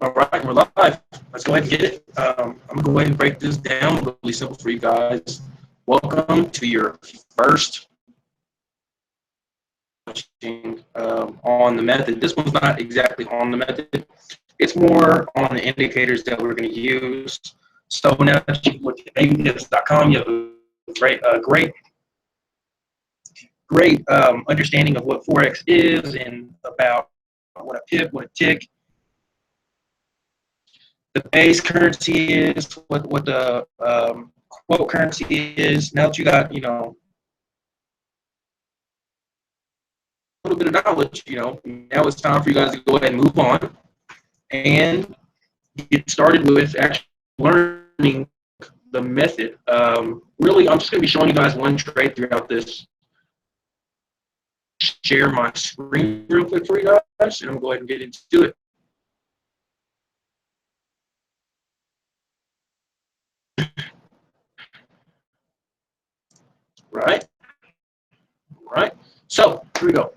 All right, we're live. Let's go ahead and get it. I'm going to go ahead and break this down really simple for you guys. Welcome to your first on the method. This one's not exactly on the method. It's more on the indicators that we're going to use. So now that you look at avtips.com, you have a great understanding of what Forex is and about what a pip, what a tick, the base currency is, what the quote currency is. Now that you got, a little bit of knowledge, now it's time for you guys to go ahead and move on and get started with actually learning the method. Really, I'm just going to be showing you guys one trade throughout this. Share my screen real quick for you guys, and I'm going to go ahead and get into it. Right. So here we go.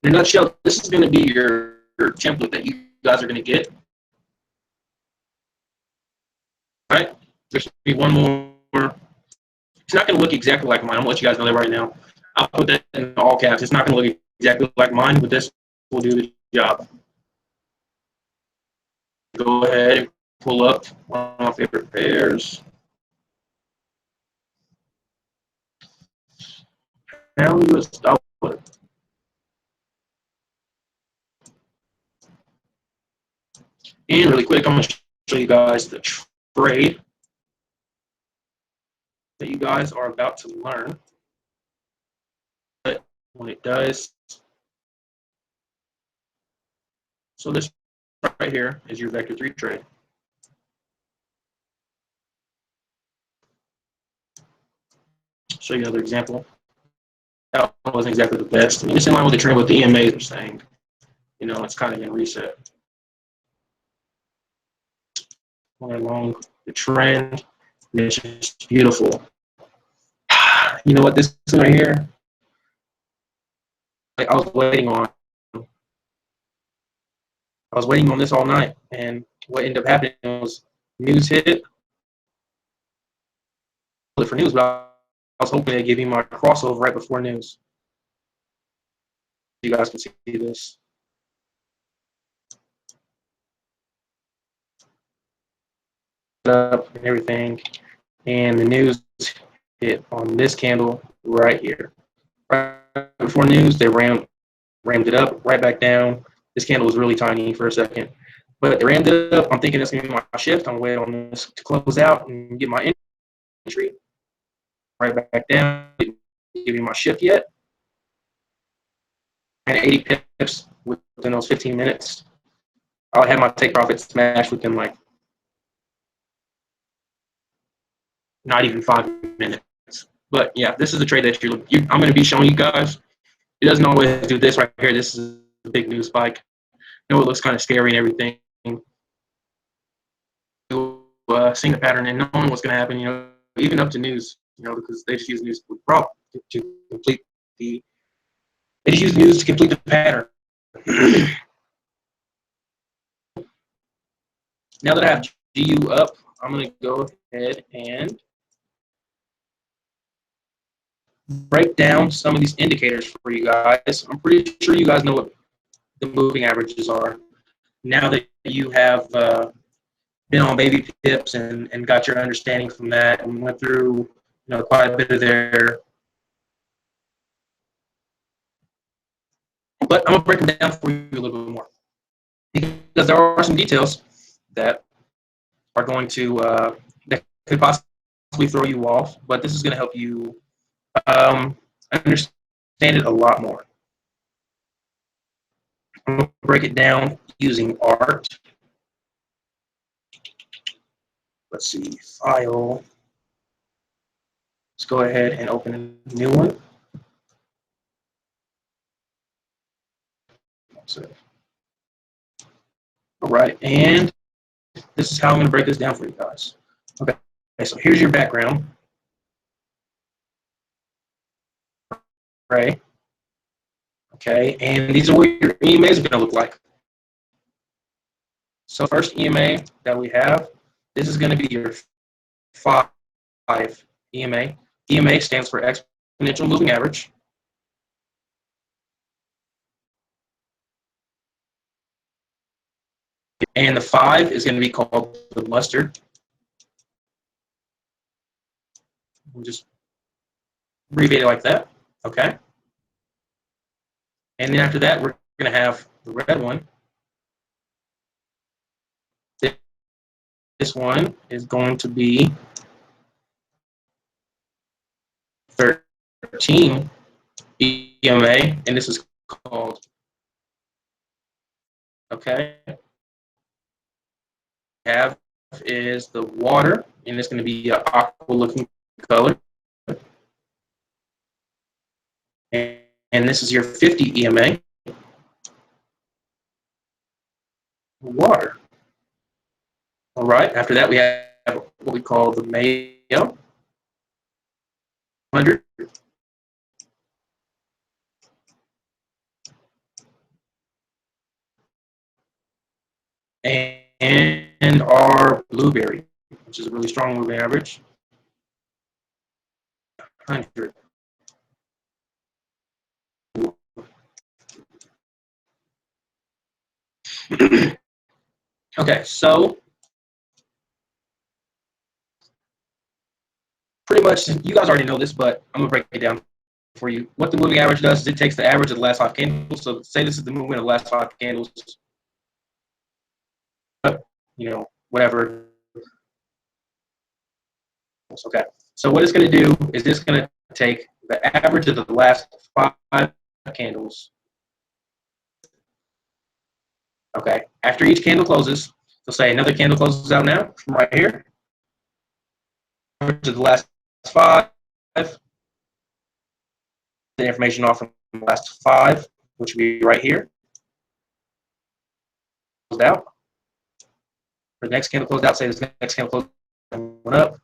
In a nutshell, this is going to be your template that you guys are going to get. All right. There's going to be one more. It's not going to look exactly like mine. I'm going to let you guys know that right now. I'll put that in all caps. It's not going to look exactly like mine, but this will do the job. Go ahead and pull up one of my favorite pairs. Now we will start with it. And really quick, I'm going to show you guys the trade that you guys are about to learn. But when it does, so this right here is your Vector 3 trade. Show you another example. That wasn't exactly the best. I mean, it's in line with the trend what the EMAs are saying. It's kind of in reset. Along the trend, it's just beautiful. You know what, this one right here, like I was waiting on this all night, and what ended up happening was news hit for news, but I was hoping to give you my crossover right before news. You guys can see this. Up and everything, and the news hit on this candle right here. Right before news, they rammed it up right back down. This candle was really tiny for a second, but they rammed it up. I'm thinking it's gonna be my shift. I'm waiting on this to close out and get my entry. Right back down. Didn't give me my shift yet. And 80 pips within those 15 minutes. I had my take profit smash within like not even 5 minutes. But yeah, this is the trade that I'm going to be showing you guys. It doesn't always do this right here. This is a big news spike. It looks kind of scary and everything. Seeing the pattern and knowing what's going to happen, even up to news, because they just use news to complete the. They just use news to complete the pattern. Now that I have GU up, I'm going to go ahead and break down some of these indicators for you guys. I'm pretty sure you guys know what the moving averages are. Now that you have been on baby pips and got your understanding from that and went through quite a bit of their. But I'm going to break them down for you a little bit more, because there are some details that are going to that could possibly throw you off, but this is going to help you understand it a lot more. I'm going to break it down using art. Let's see, file. Let's go ahead and open a new one. All right, and this is how I'm going to break this down for you guys. Okay, so here's your background. Right. Okay, and these are what your EMAs are going to look like. So first EMA that we have, this is going to be your 5 EMA. EMA stands for exponential moving average. And the 5 is going to be called the mustard. We'll just abbreviate it like that, okay? And then after that, we're going to have the red one. This one is going to be 13 EMA, and this is called, okay? Have is the water, and it's going to be an aqua looking color. And this is your 50 EMA. Water. All right, after that we have what we call the Mayo 100. And our blueberry, which is a really strong moving average, 100. Okay, so pretty much you guys already know this, but I'm gonna break it down for you. What the moving average does is it takes the average of the last 5 candles. So say this is the movement of the last 5 candles, you know, whatever. Okay, so what it's going to do is it's going to take the average of the last 5 candles. Okay, after each candle closes, so say another candle closes out now from right here. Average of the last 5. The information off from the last 5, which would be right here. Closed out. The next candle closed out. Say this next candle closed went up.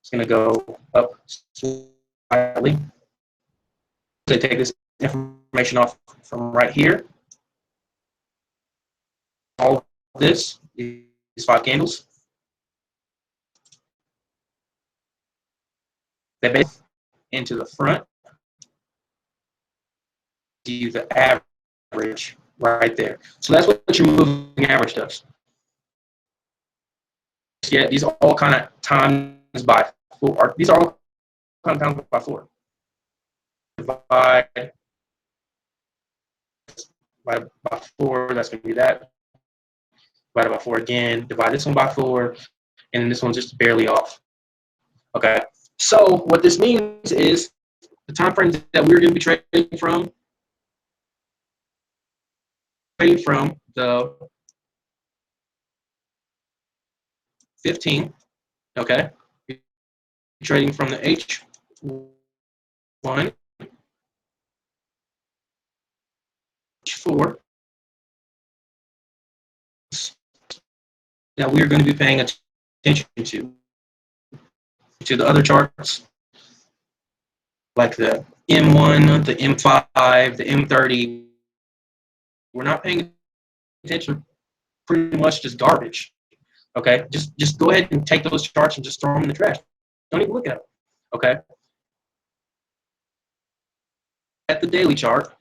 It's going to go up slightly. So take this information off from right here. All of this, these 5 candles, they base into the front. You the average right there. So that's what your moving average does. Yeah, these are all kind of times by 4. These are all kind of times by 4. Divide by 4, that's going to be that. Divide by 4 again. Divide this one by 4, and then this one's just barely off. Okay. So what this means is the time frames that we're going to be trading from the 15. Okay. Trading from the H1, H4, that we're going to be paying attention to the other charts, like the M1, the M5, the M30. We're not paying attention. Pretty much just garbage. Okay, just go ahead and take those charts and just throw them in the trash. Don't even look at them. Okay. At the daily chart,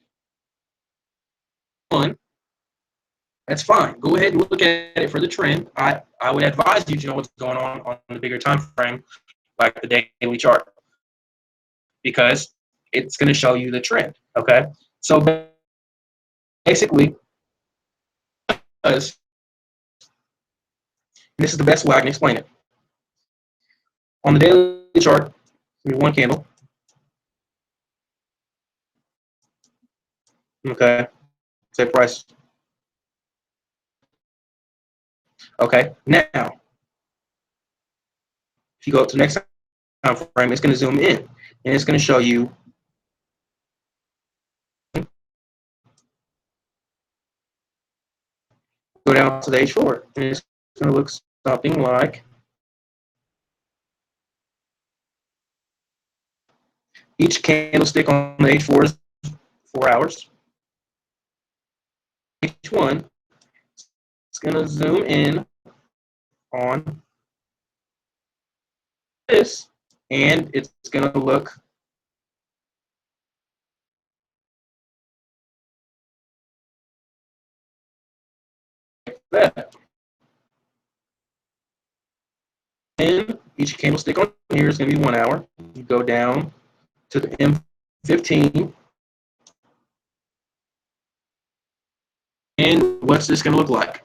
that's fine. Go ahead and look at it for the trend. I would advise you to know what's going on the bigger time frame, like the daily chart, because it's going to show you the trend. Okay, so basically, this is the best way I can explain it. On the daily chart, give me one candle. Okay, say price. Okay, now if you go to the next time frame, it's going to zoom in and it's going to show you go down to the H4 and it's going to look something like each candlestick on the H4 is 4 hours. Each one is going to zoom in on this, and it's going to look like that. And each candlestick on here is going to be 1 hour. You go down to the M15, and what's this going to look like?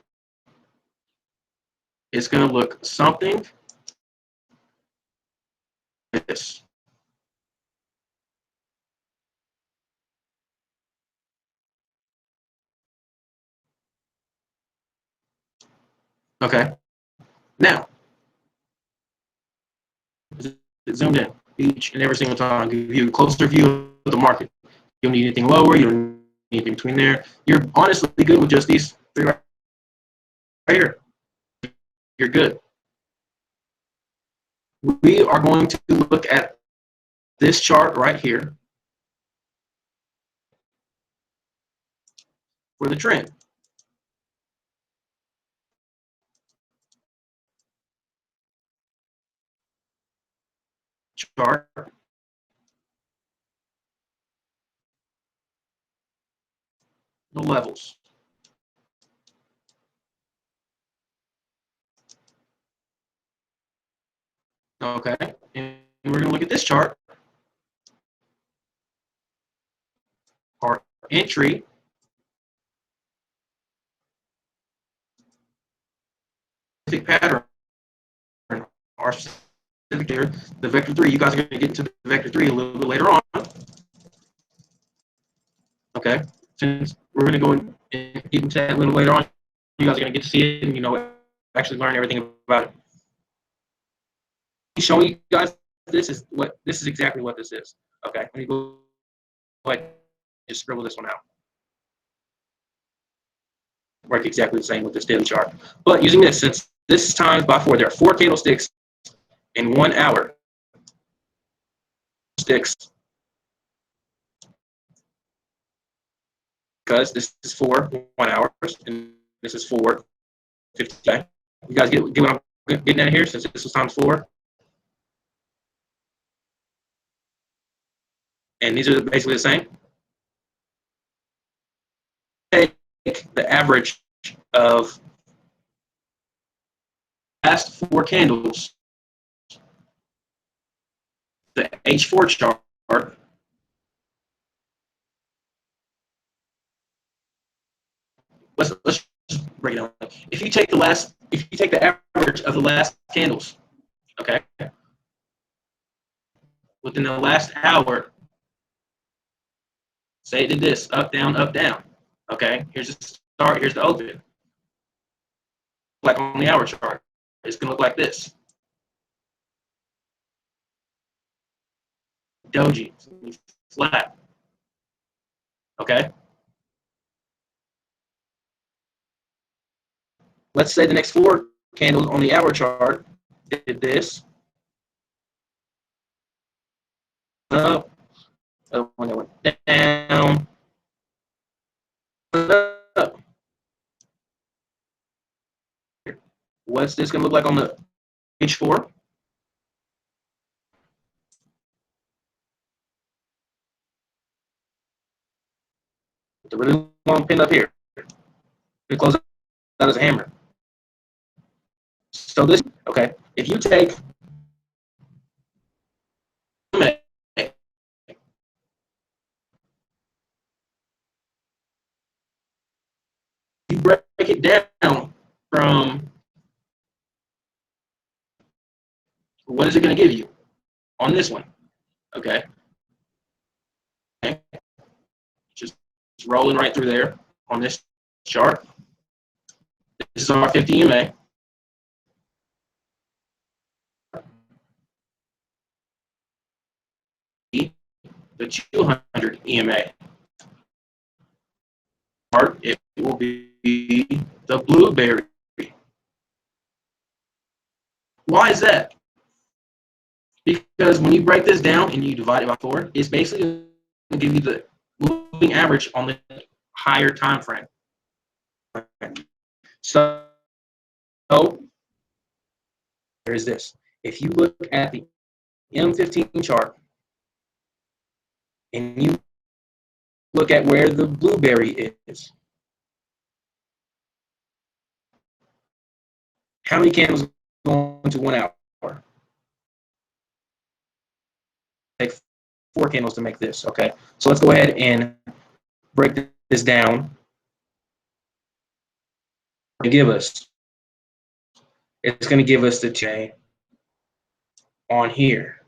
It's going to look something like this. Okay. Now, it's zoomed in each and every single time. Give you a closer view of the market. You don't need anything lower. You don't need anything between there. You're honestly good with just these three right here. You're good. We are going to look at this chart right here for the trend. Chart. The levels. Okay. And we're going to look at this chart. Our entry. Pattern. Our specific there. The vector 3. You guys are going to get into the vector 3 a little bit later on. Okay. Since we're going to go and get into that a little later on, you guys are going to get to see it and, you know, actually learn everything about it. Showing you guys this is exactly what this is. Okay, let me go ahead and just scribble this one out. Work exactly the same with this daily chart. But using this, since this is times by 4, there are 4 candlesticks in 1 hour. Sticks. Because this is 4 1 hours, and this is 4 50. You guys get what I'm getting at here, since this is times 4. And these are basically the same. Take the average of last 4 candles, the H4 chart. Let's just break it down. If you take the average of the last candles, okay, within the last hour, say it did this, up, down, okay, here's the start, here's the open. Like on the hour chart, it's going to look like this. Doji, flat, okay? Let's say the next 4 candles on the hour chart did this. Up, when it went down, up. What's this going to look like on the H4? The really long pin up here. It closes out as a hammer. So this, okay, if you take you break it down from what is it going to give you on this one, okay? Just rolling right through there on this chart. This is our 50 EMA. The 200 EMA. It will be the blueberry. Why is that? Because when you break this down and you divide it by 4, it's basically going to give you the moving average on the higher time frame. So is this. If you look at the M15 chart and you look at where the blueberry is, how many candles go into 1 hour? Take 4 candles to make this, okay? So let's go ahead and break this down to give us. It's going to give us the chain on here.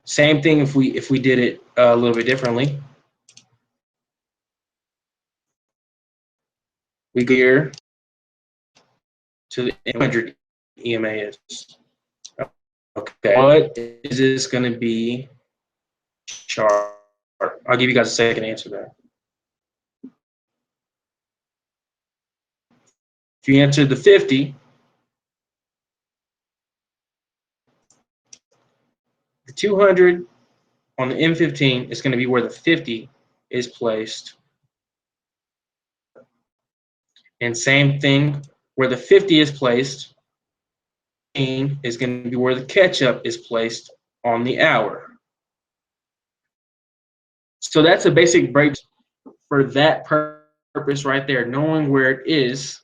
Same thing if we did it a little bit differently. We go here to the 100 EMA is. Okay, what is this going to be? Chart. I'll give you guys a second to answer that. If you answer the 50, the 200 on the M15 is going to be where the 50 is placed. And same thing, where the 50 is placed is going to be where the catch-up is placed on the hour. So that's a basic break for that purpose right there, knowing where it is.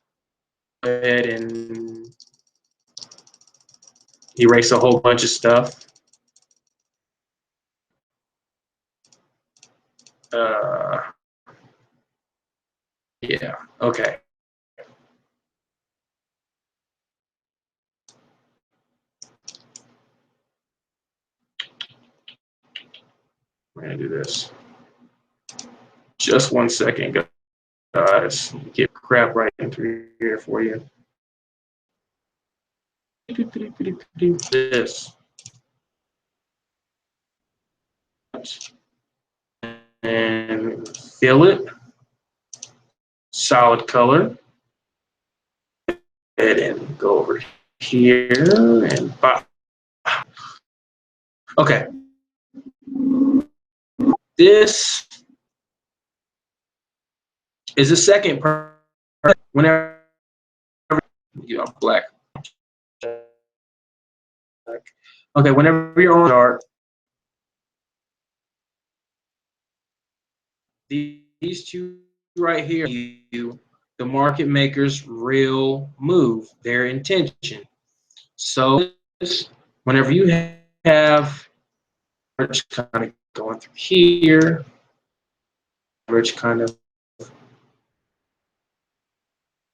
Go ahead and erase a whole bunch of stuff. Yeah, okay. We're gonna do this. Just 1 second, guys. Get crap right into here for you. This. And fill it. Solid color. And go over here and pop. Okay. This is the second part. Whenever you are black. Okay, whenever you're on chart, these two right here, the market maker's real move, their intention. So whenever you have average kind of going through here, average kind of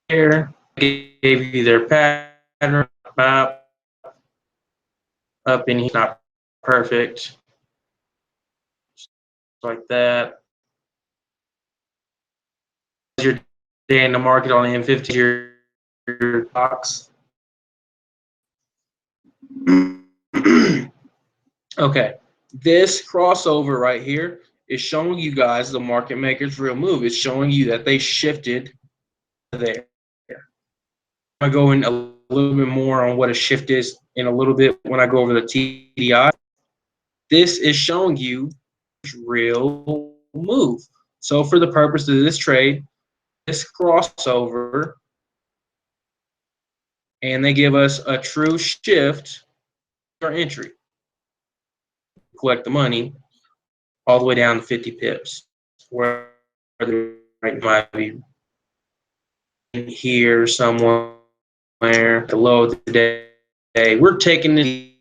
here, gave you their pattern up in here, not perfect, like that. Your day in the market on the M50, your box. Okay, this crossover right here is showing you guys the market maker's real move. It's showing you that they shifted there. I'm gonna go in a little bit more on what a shift is in a little bit when I go over the TDI. This is showing you real move. So for the purpose of this trade, this crossover, and they give us a true shift for entry. Collect the money all the way down to 50 pips. Where the right might be here somewhere, the low of the day. We're taking the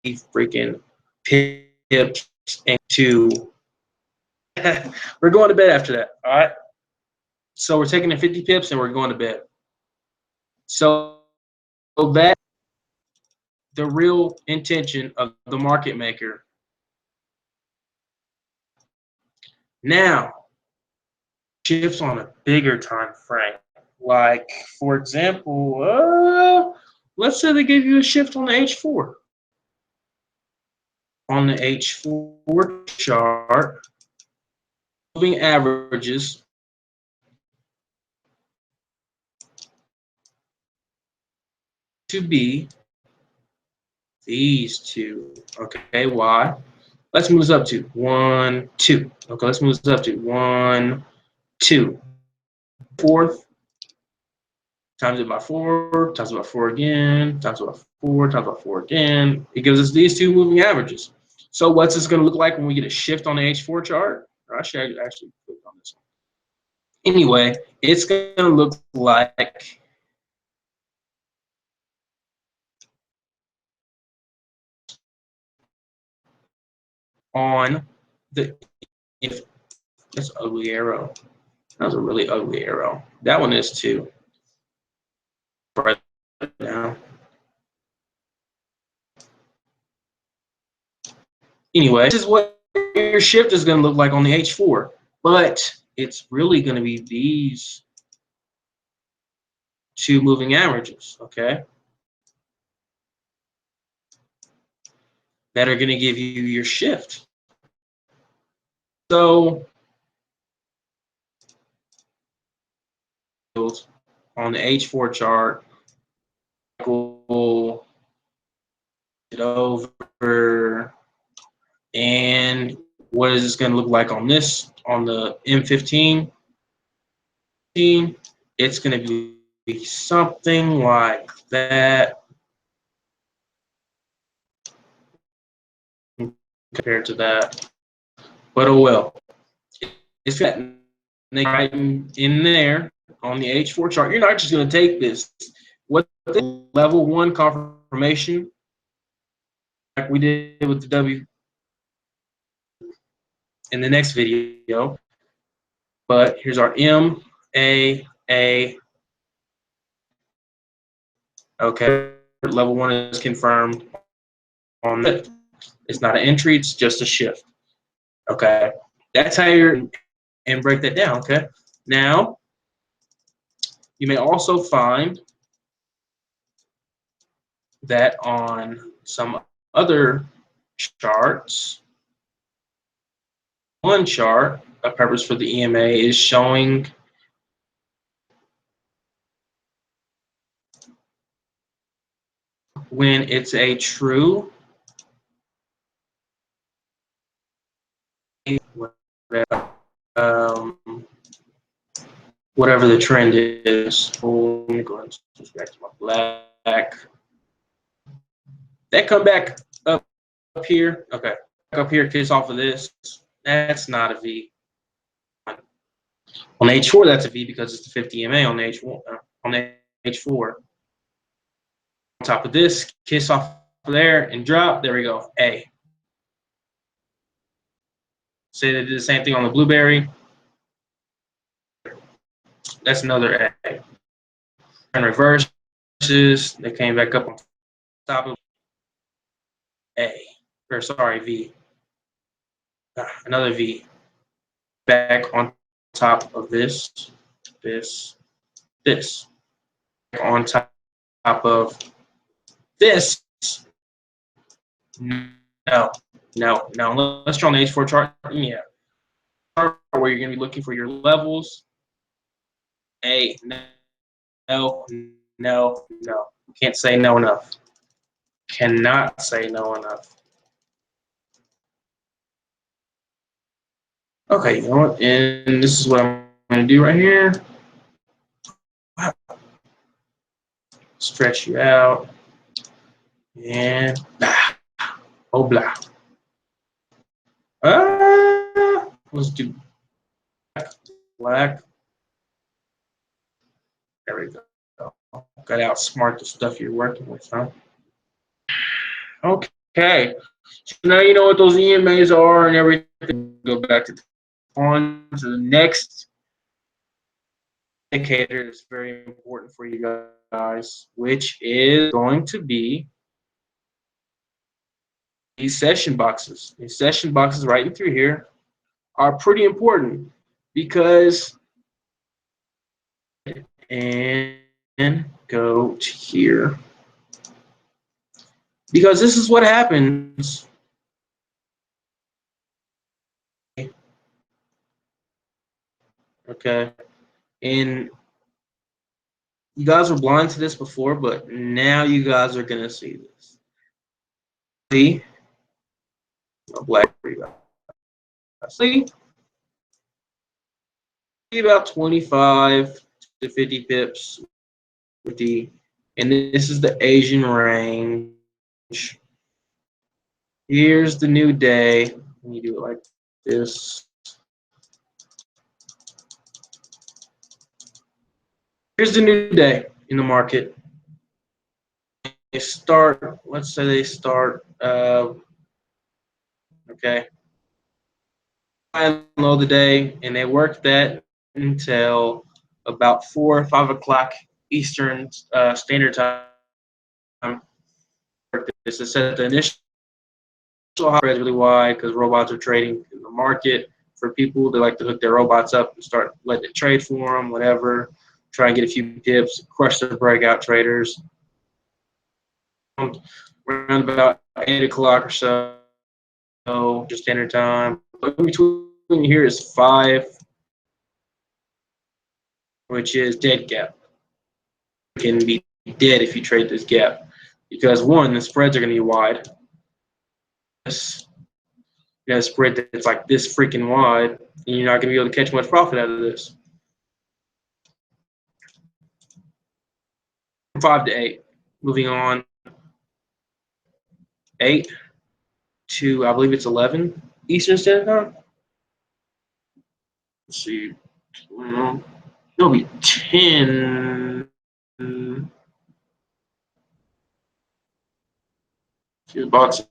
freaking pips into we're going to bed after that. All right. So we're taking the 50 pips and we're going to bed. So that the real intention of the market maker. Now, shifts on a bigger time frame. Like, for example, let's say they give you a shift on the H4. On the H4 chart, moving averages to be these two. Okay, why? Let's move this up to 1, 2. Okay, let's move this up to 1, 2. Fourth, times it by 4, times it by 4 again, times it by 4, times by 4 again. It gives us these two moving averages. So what's this going to look like when we get a shift on the H4 chart? Or I should actually click on this one. Anyway, it's going to look like on the, if that's ugly arrow. That was a really ugly arrow. That one is too. Right now. Anyway, this is what your shift is going to look like on the H4, but it's really going to be these two moving averages, okay, that are going to give you your shift. So on the H4 chart, we'll it over, and what is this going to look like on this, on the M15? It's going to be something like that compared to that. But oh well. It's got right in there on the H4 chart. You're not just going to take this. What the level 1 confirmation, like we did with the W in the next video. But here's our M, A. Okay, level 1 is confirmed on that. It's not an entry, it's just a shift. Okay, that's how you're, and break that down. Okay, now you may also find that on some other charts, one chart, a purpose for the EMA is showing when it's a true whatever the trend is. Oh, let me go and switch back to my black. That come back up here. Okay, back up here, kiss off of this. That's not a V. On H4, that's a V because it's the 50 EMA on H1. On H4. On top of this, kiss off there and drop. There we go. A. Say they did the same thing on the blueberry. That's another A. And reverses. They came back up on top of A. Or sorry, V. Another V. Back on top of this. This. On top of this. No. Let's draw on the H4 chart. Yeah. Where you're going to be looking for your levels. A. No. Can't say no enough. Cannot say no enough. Okay, you know what? And this is what I'm going to do right here. Stretch you out. And blah. Oh, blah. Let's do black. There we go. Got to outsmart the stuff you're working with, huh? Okay. So now you know what those EMAs are and everything. Go back to the next indicator that's very important for you guys, which is going to be these session boxes. These session boxes right in through here are pretty important because, and go to here, because this is what happens. Okay, and you guys were blind to this before, but now you guys are gonna see this. See, black for you guys. See about 25 to 50 pips 50, and this is the Asian range. Here's the new day. Let me do it like this. Here's the new day in the market. They start, let's say they start, okay, high and low of the day, and they work that until about 4 or 5 o'clock Eastern Standard Time. This is set the initial high spreads really wide because robots are trading in the market. For people, they like to hook their robots up and start letting it trade for them, whatever. Try and get a few pips, crush the breakout traders. Around about 8 o'clock or so, just standard time. In between here is 5, which is dead gap. It can be dead if you trade this gap because, one, the spreads are going to be wide. You got a spread that's like this freaking wide, and you're not going to be able to catch much profit out of this. From 5 to 8. Moving on. 8 to, I believe it's 11 Eastern Standard Time. Let's see. It'll be 10. See the box.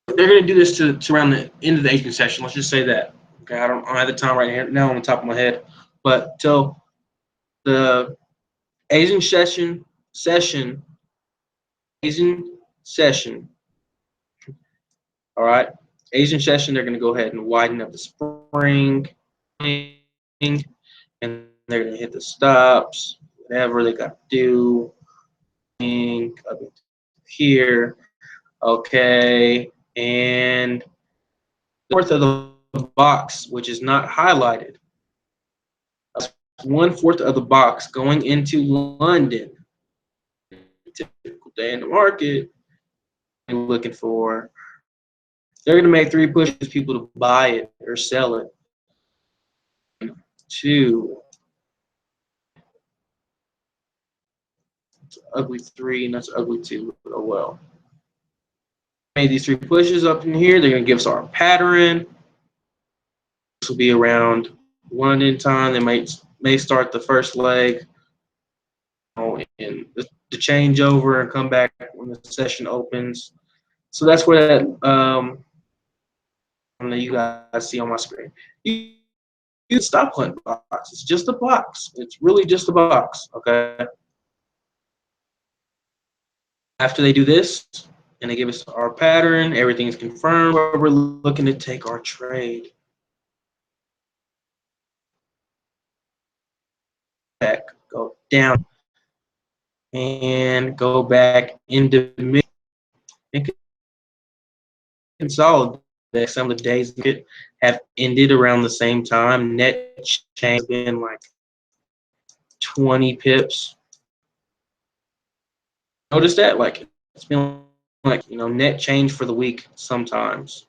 They're going to do this to around the end of the Asian session. Let's just say that. Okay, I don't have the time right now on the top of my head, but till the Asian session. All right, Asian session. They're going to go ahead and widen up the spring, and they're going to hit the stops, whatever they got to do. Up here, okay, and north of the box, which is not highlighted. 1/4 of the box going into London. Typical day in the market. You're looking for. They're going to make 3 pushes people to buy it or sell it. 2. It's ugly 3, and that's ugly 2. Oh well. Made these 3 pushes up in here. They're going to give us our pattern. This will be around London time. They may start the first leg in the changeover and come back when the session opens. So that's where that you guys see on my screen. You stop hunting box. It's just a box. It's really just a box. Okay. After they do this and they give us our pattern, everything's confirmed. We're looking to take our trade. Back, go down, and go back into mid and consolidate. Some of the days have ended around the same time. Net change has been like 20 pips. Notice that? Like it's been like, net change for the week sometimes.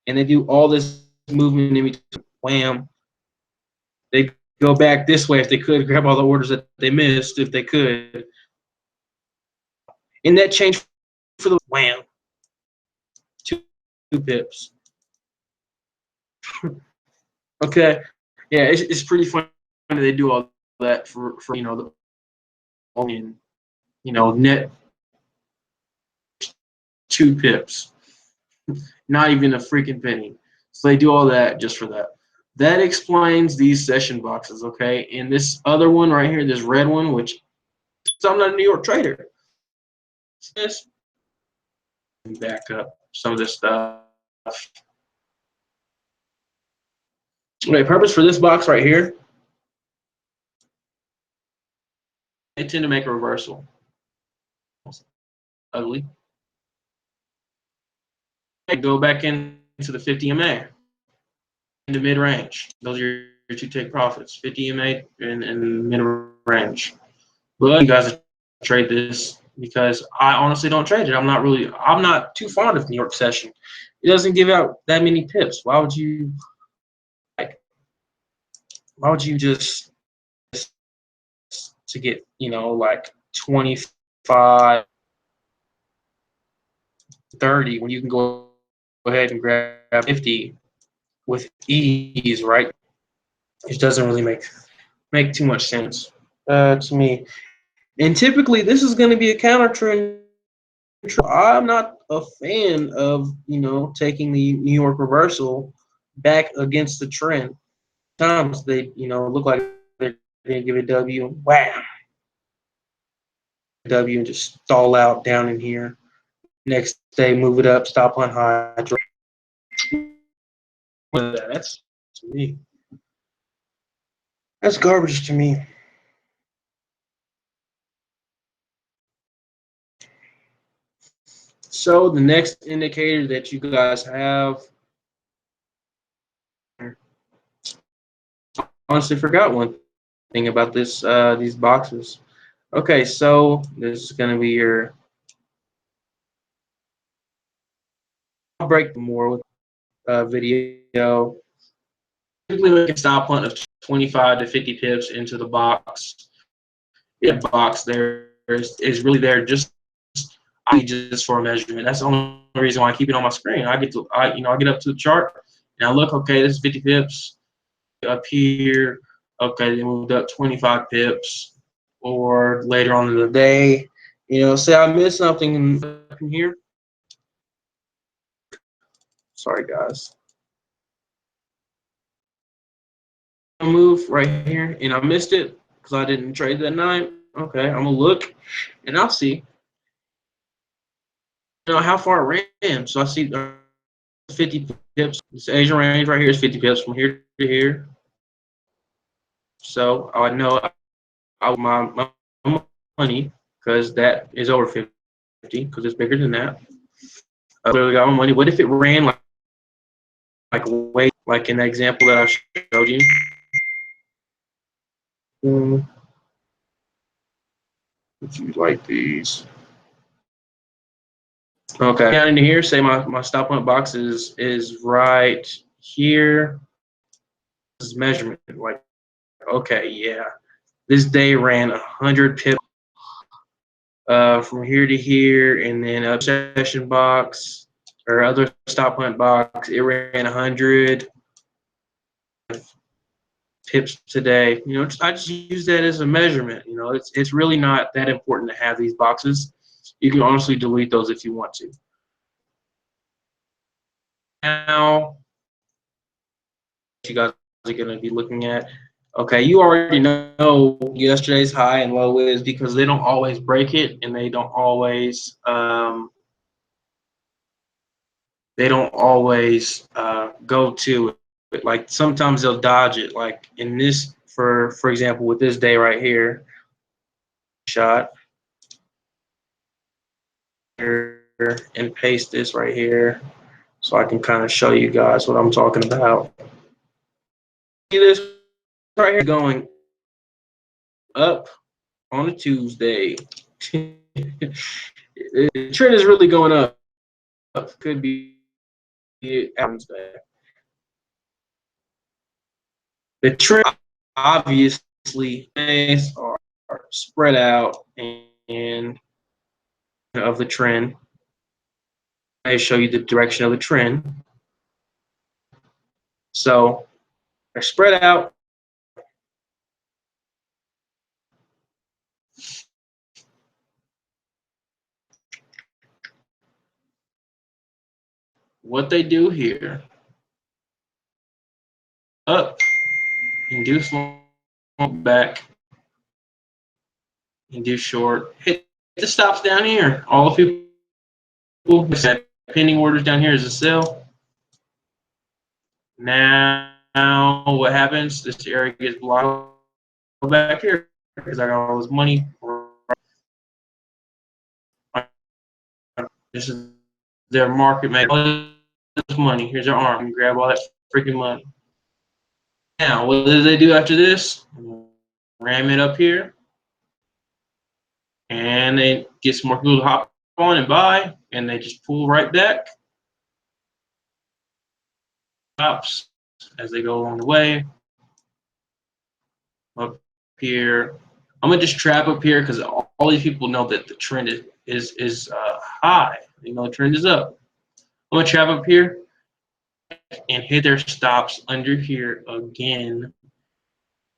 And they do all this movement in between. Wham. They go back this way if they could, grab all the orders that they missed if they could. And that change for the wham. 2 pips. Okay. Yeah, it's pretty funny that they do all that for the net 2 pips. Not even a freaking penny. So they do all that just for that. That explains these session boxes, okay? And this other one right here, this red one, which I'm not a New York trader. This back up some of this stuff. Okay, purpose for this box right here, they tend to make a reversal. Ugly. Go back into the 50 MA in the mid range. Those are your 2 take profits, 50 MA and mid range. But you guys trade this because I honestly don't trade it. I'm not too fond of New York session. It doesn't give out that many pips. Why would you? Why would you just to get, like 25, 30 when you can go ahead and grab 50 with ease, right? It doesn't really make too much sense to me. And typically, this is going to be a counter trend. I'm not a fan of taking the New York reversal back against the trend. Sometimes they look like they're going to give a W. Wow, W and just stall out down in here. Next day, move it up, stop on high. That's to me. That's garbage to me. So the next indicator that you guys have, honestly forgot one thing about this these boxes. Okay, so this is going to be your. I'll break more with video. Typically, make a stop punt of 25 to 50 pips into the box. Yeah, box there is really there just for a measurement. That's the only reason why I keep it on my screen. I get up to the chart and I look. Okay, this is 50 pips up here. Okay, they moved up 25 pips. Or later on in the day, say I missed something in here. Sorry, guys. Move right here, and I missed it because I didn't trade that night. Okay, I'm gonna look, and I'll see. How far it ran. So I see 50 pips. This Asian range right here is 50 pips from here to here. So I know my money because that is over 50 because it's bigger than that. I literally got my money. What if it ran way like in the example that I showed you? Would you like these? Okay, down into here. Say my stop punt box is right here. This is measurement. Like, okay, yeah. This day ran 100 pips from here to here, and then a session box or other stop punt box. It ran 100 pips today. I just use that as a measurement. It's really not that important to have these boxes. You can honestly delete those if you want to. Now, you guys are going to be looking at. Okay, you already know yesterday's high and low is because they don't always break it, and they don't always go to it. Like sometimes they'll dodge it. Like in this, for example, with this day right here, shot here and paste this right here, so I can kind of show you guys what I'm talking about. See this right here going up on a Tuesday. The trend is really going up. Could be Wednesday. The trend obviously are spread out and of the trend. I show you the direction of the trend. So they're spread out. What they do here, up, induce long back, induce short, hit the stops down here. All the people that pending orders down here is a sell. Now what happens? This area gets blocked back here because I got all this money. This is their market make all this money. Here's their arm. Grab all that freaking money. Now, what do they do after this? Ram it up here. And they get some more people to hop on and buy. And they just pull right back. Stops as they go along the way. up here. I'm gonna just trap up here because all these people know that the trend is high. You know, the trend is up. I'm gonna trap up here and hit their stops under here again.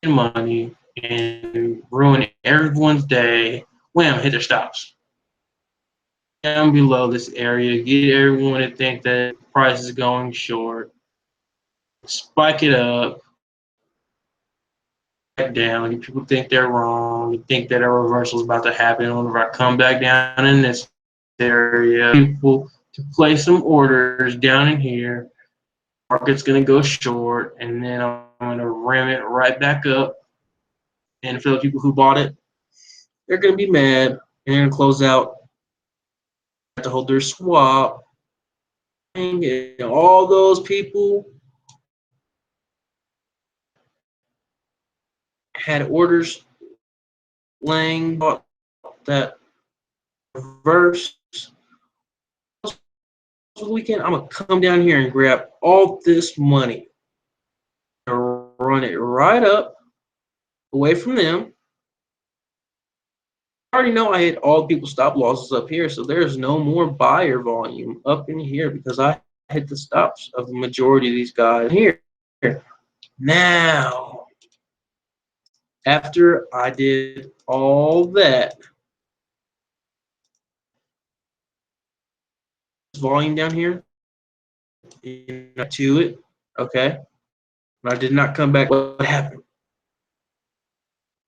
Money and ruin everyone's day. Wham! Hit their stops. Down below this area, get everyone to think that price is going short. Spike it up. Back down. People think they're wrong. You think that a reversal is about to happen. Whenever I come back down in this area, people to place some orders down in here. Market's gonna go short, and then I'm gonna ram it right back up. And for the people who bought it, they're gonna be mad and they're gonna close out to hold their swap. And all those people had orders laying that reverse weekend. I'm gonna come down here and grab all this money and run it right up away from them. I already know I hit all people's stop losses up here, so there's no more buyer volume up in here because I hit the stops of the majority of these guys here. Now, after I did all that, volume down here to it, okay? But I did not come back. What happened?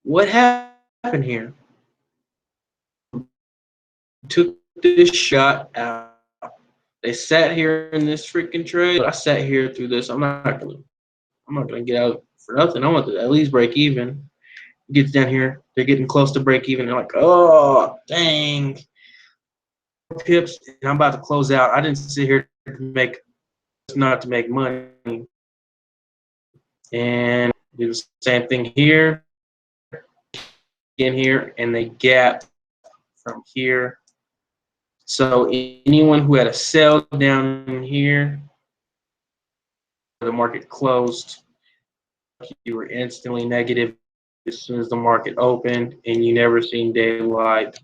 What happened here? Took this shot out. They sat here in this freaking trade. I sat here through this. I'm not gonna get out for nothing. I want to at least break even. Gets down here. They're getting close to break even. They're like, oh dang. Pips, and I'm about to close out. I didn't sit here to not to make money. And do the same thing here, in here, and they gap from here. So anyone who had a sell down in here, the market closed, you were instantly negative as soon as the market opened, and you never seen daylight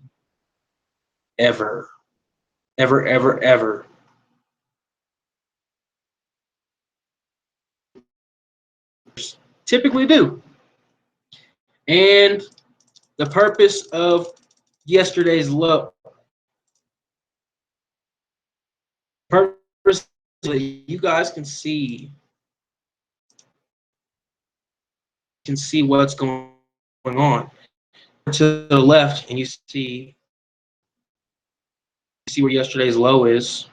ever, ever, ever, ever. Typically do. And the purpose of yesterday's low, purpose that you guys can see what's going on. To the left, and you see where yesterday's low is.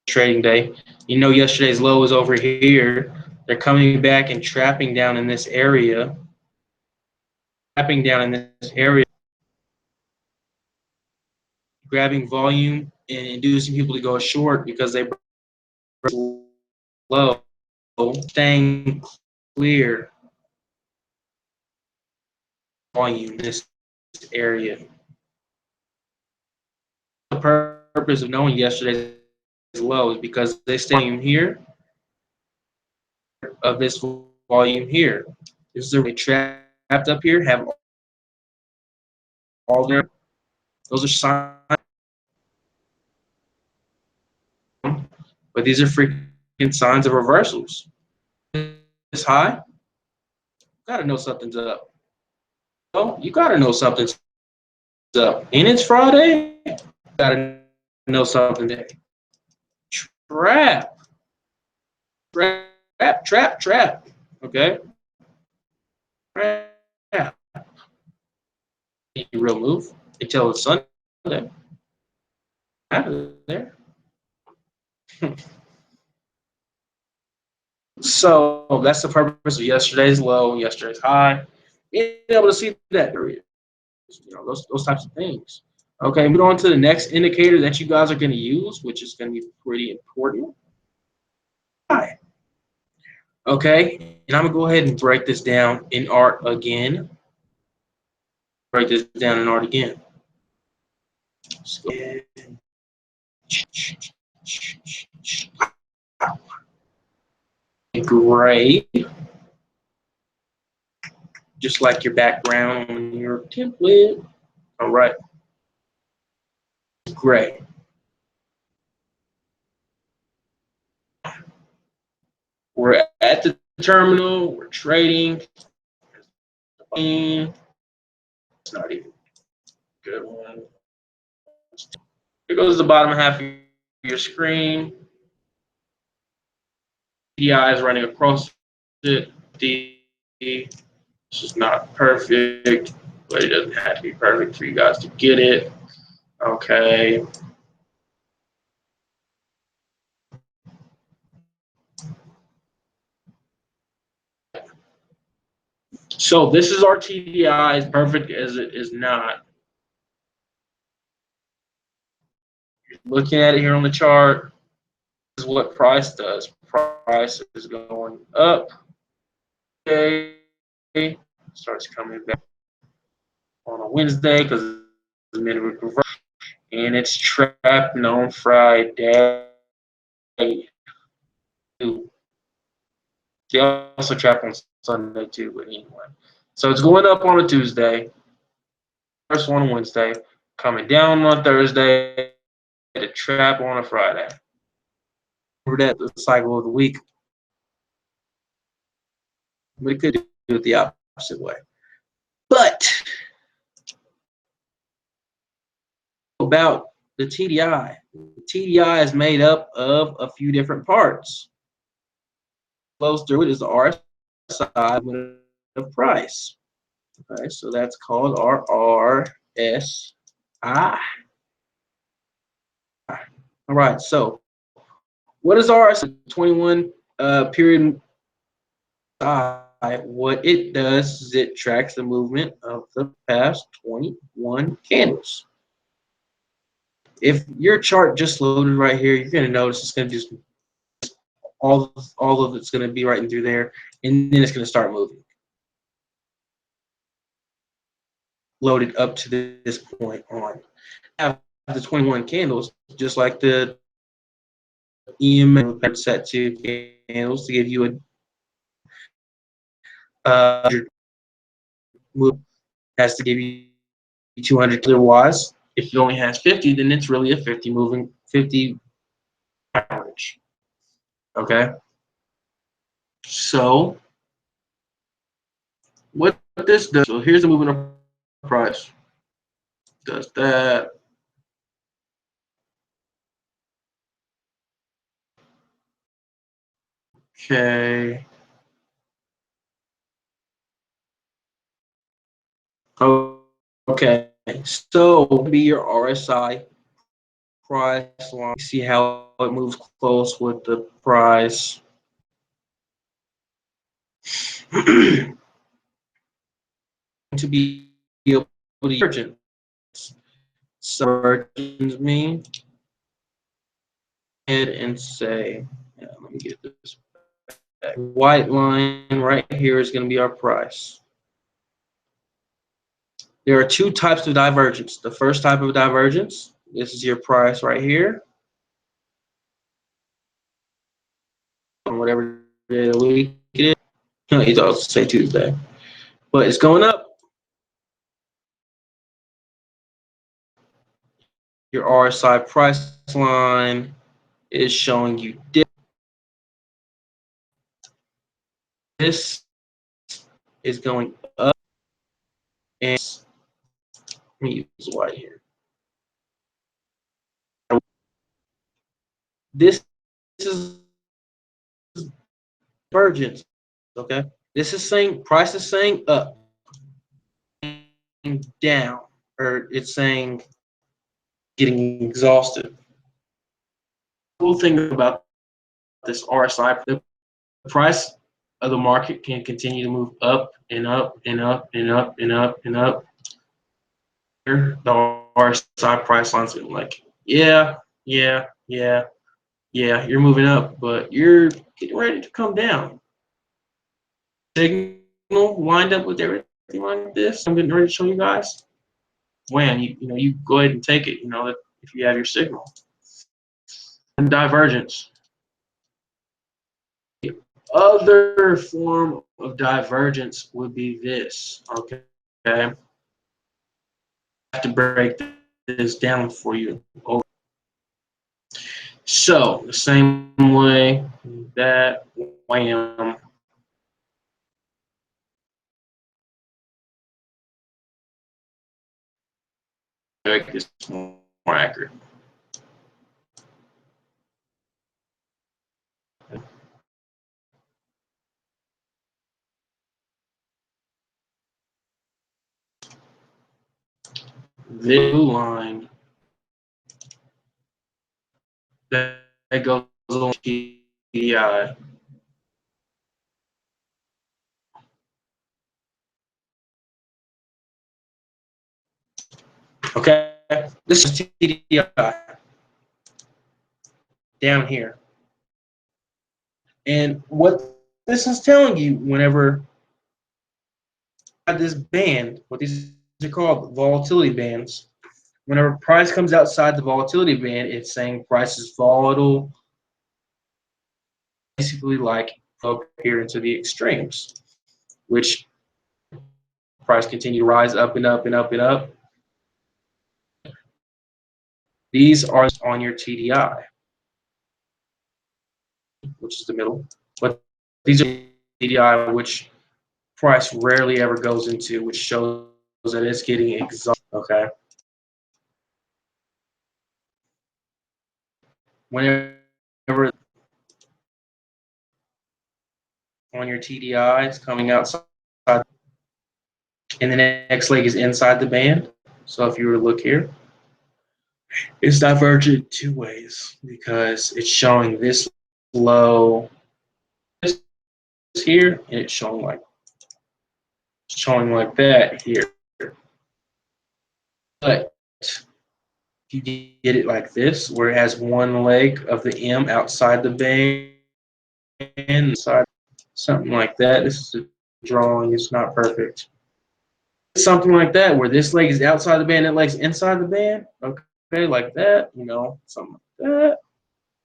Trading day. You know yesterday's low is over here. They're coming back and trapping down in this area. Trapping down in this area. Grabbing volume and inducing people to go short because they low. Staying clear. Volume in this area. The purpose of knowing yesterday's low is because they stay here of this volume here. This is a trapped up here, have all their, those are signs, but these are freaking signs of reversals. It's high, gotta know something's up. Oh, you gotta know something's up. And it's Friday, gotta know something today. Trap. Okay? Trap. Real move until it's Sunday. Out of there. So that's the purpose of yesterday's low, yesterday's high. Being able to see that area, those types of things. Okay, moving on to the next indicator that you guys are going to use, which is going to be pretty important. Okay, and I'm going to go ahead and break this down in art again. Break this down in art again. Gray. just like your background on your template. All right, great. We're at the terminal. We're trading. It's not even a good one. Here goes the bottom half of your screen. TDI is running across it. This is not perfect, but it doesn't have to be perfect for you guys to get it. Okay. So this is our TDI, as perfect as it is not. Looking at it here on the chart, this is what price does. Price is going up. Okay. Starts coming back on a Wednesday because the minute reverse, and it's trapping on Friday. They also trap on Sunday too, but anyway. So it's going up on a Tuesday, first one on Wednesday, coming down on Thursday, a trap on a Friday. We're at the cycle of the week, but it could do it the opposite way. But about the TDI. The TDI is made up of a few different parts. Flows through it is the RSI of price. Okay, so that's called our RSI. All right, so what is RSI? 21 period. What it does is it tracks the movement of the past 21 candles. If your chart just loaded right here, you're going to notice it's going to do all of it's going to be right in through there, and then it's going to start moving. Loaded up to this point on. Have the 21 candles, just like the EMA set to candles to give you a move, has to give you 200. Otherwise, if it only has 50, then it's really a 50 average. Okay. So what this does, so here's the movement of price. Does that. Okay. Okay. So be your RSI price line. See how it moves close with the price. To be able to divergence. Divergence mean and say, let me get this back. White line right here is going to be our price. There are two types of divergence. The first type of divergence, this is your price right here. On whatever day of the week it is. No, it's also say Tuesday. But it's going up. Your RSI price line is showing you this is going up, and let me use white here. This is divergence. Okay, this is saying price is saying up and down, or it's saying getting exhausted. Cool thing about this RSI, the price of the market can continue to move up and up and up and up and up and up. The RSI price line's like, yeah, you're moving up, but you're getting ready to come down. Signal lined up with everything like this. I'm getting ready to show you guys. When you go ahead and take it. If you have your signal. And divergence. Other form of divergence would be this. Okay. I have to break this down for you. So the same way that wham. Make this more accurate. This line that goes along TDI. Okay, this is TDI down here. And what this is telling you, whenever this band, what these are called, volatility bands, whenever price comes outside the volatility band, it's saying price is volatile, basically like up here into the extremes, which price continue to rise up and up and up and up. These are on your TDI, which is the middle. But these are TDI, which price rarely ever goes into, which shows that it's getting exhausted. Okay. Whenever on your TDI, it's coming outside, and the next leg is inside the band. So if you were to look here, it's divergent two ways because it's showing this low here, and it's showing like that here. But if you get it like this, where it has one leg of the M outside the band, inside something like that. This is a drawing; it's not perfect. Something like that, where this leg is outside the band, that leg's inside the band. Okay, like that. You know, something like that.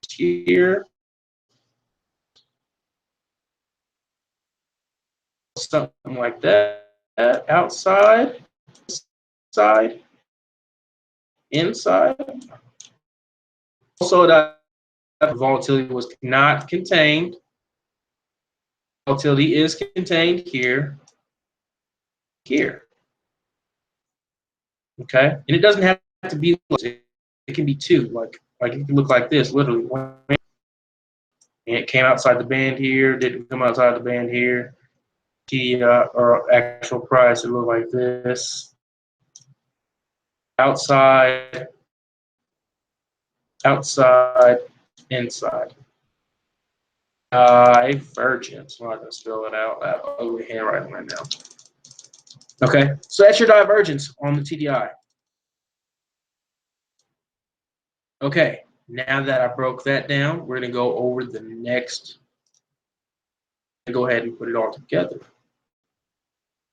Here, something like that. Outside, side, inside. Also, that volatility was not contained. Volatility is contained here, here. Okay, and it doesn't have to be. It can be two. Like it can look like this, literally. And it came outside the band here. Didn't come outside the band here. Or actual price, it looked like this. Outside, outside, inside. Divergence. I'm not going to spell it out. That ugly handwriting right now. Okay, so that's your divergence on the TDI. Okay, now that I broke that down, we're going to go over the next. Go ahead and put it all together.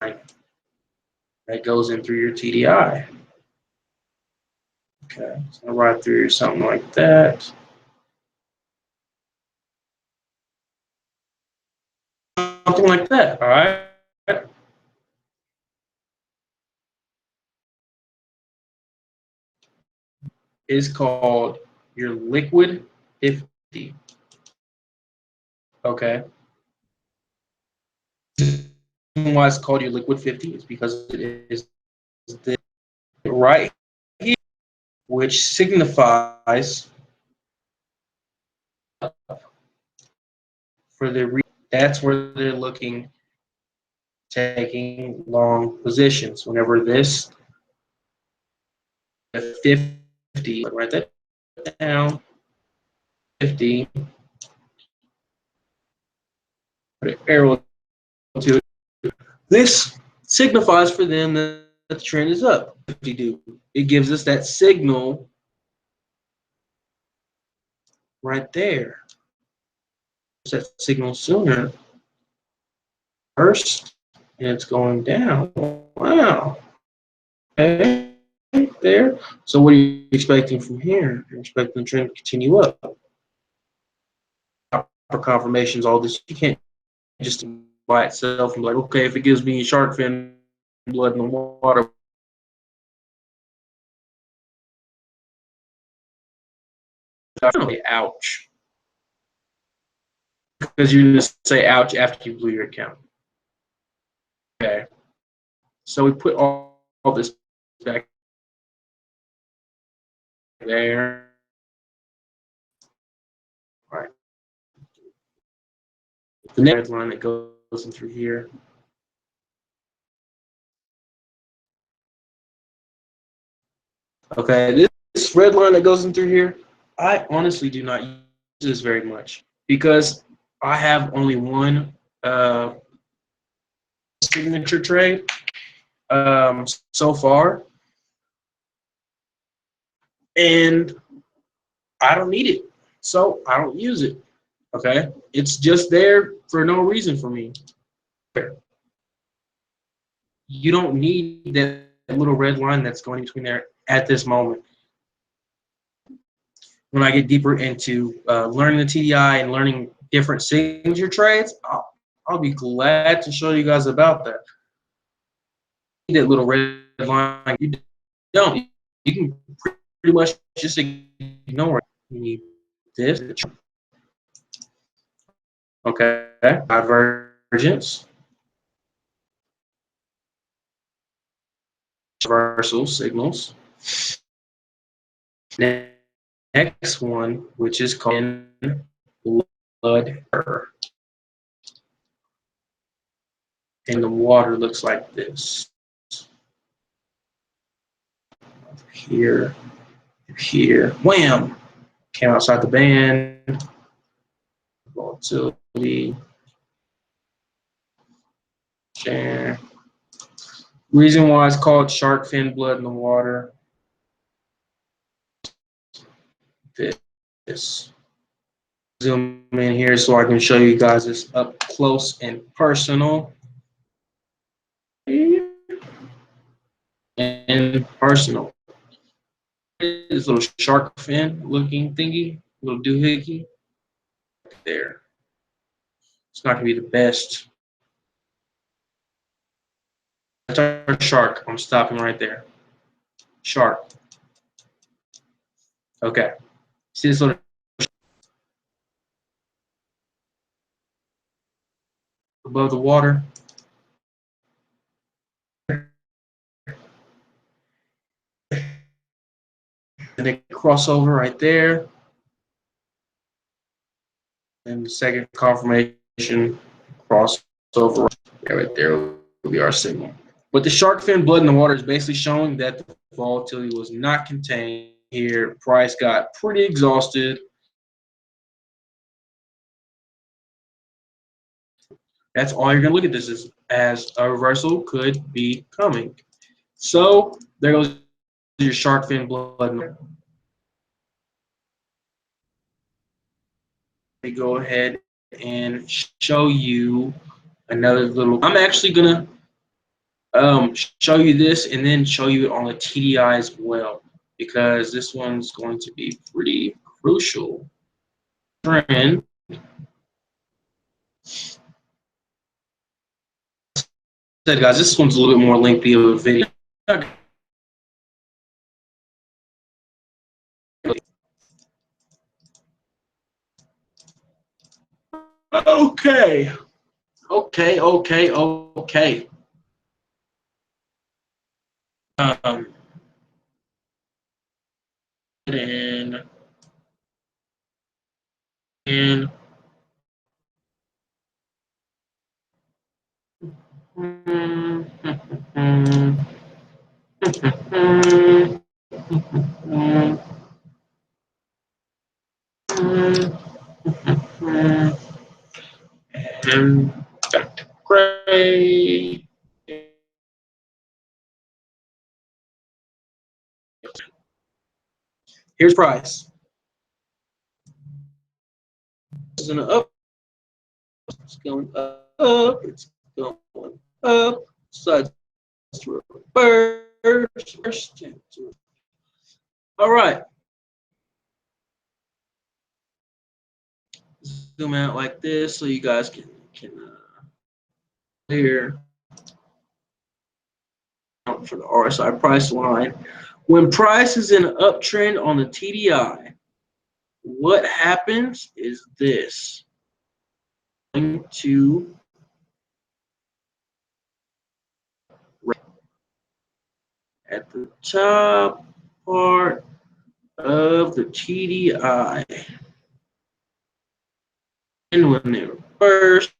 That goes in through your TDI. Okay, so I'll write through something like that. Something like that, all right? Is called your liquid 50. Okay. Why it's called your liquid 50 is because it is the right here, which signifies for the that's where they're looking, taking long positions. Whenever this 50, write that down, 50, put an arrow to it. This signifies for them that the trend is up. 50 it gives us that signal right there. That signal sooner. First, and it's going down. Wow. Okay. There. So what are you expecting from here? You're expecting the trend to continue up. confirmations, all this. You can't just by itself and be like, okay, if it gives me shark fin blood in the water, ouch. Because you're going to say ouch after you blew your account. Okay. So we put all this back there. All right. The next line that goes in through here. Okay, this red line that goes in through here, I honestly do not use this very much because I have only one signature trade so far, and I don't need it, so I don't use it. Okay, it's just there for no reason for me. You don't need that little red line that's going between there at this moment. When I get deeper into learning the TDI and learning different signature trades, I'll be glad to show you guys about that. That little red line, you don't. You can pretty much just ignore it. You need this. Okay, divergence, reversal signals. Next one, which is called blood error. And the water looks like this. Here, here, wham! Came outside the band. Volatility. Share. Reason why it's called shark fin blood in the water. This. Zoom in here so I can show you guys this up close and personal. And personal. This little shark fin looking thingy, little doohickey. There. It's not gonna be the best. Shark. I'm stopping right there. Shark. Okay. See this little above the water? And they cross over right there. And the second confirmation cross over right there will be our signal. But the shark fin blood in the water is basically showing that the volatility was not contained here. Price got pretty exhausted. That's all you're going to look at this as a reversal could be coming. So there goes your shark fin blood. Let me go ahead and show you another little. I'm actually going to show you this and then show you it on the TDI as well, because this one's going to be pretty crucial. Trend. Said, guys, this one's a little bit more lengthy of a video. Okay. Okay. And and back to gray. Here's price. It's going up. It's going up. It's going up. Sides to reverse. All right. zoom out like this so you guys can here for the RSI price line. When price is in an uptrend on the TDI, what happens is this. To at the top part of the TDI. And when they reverse,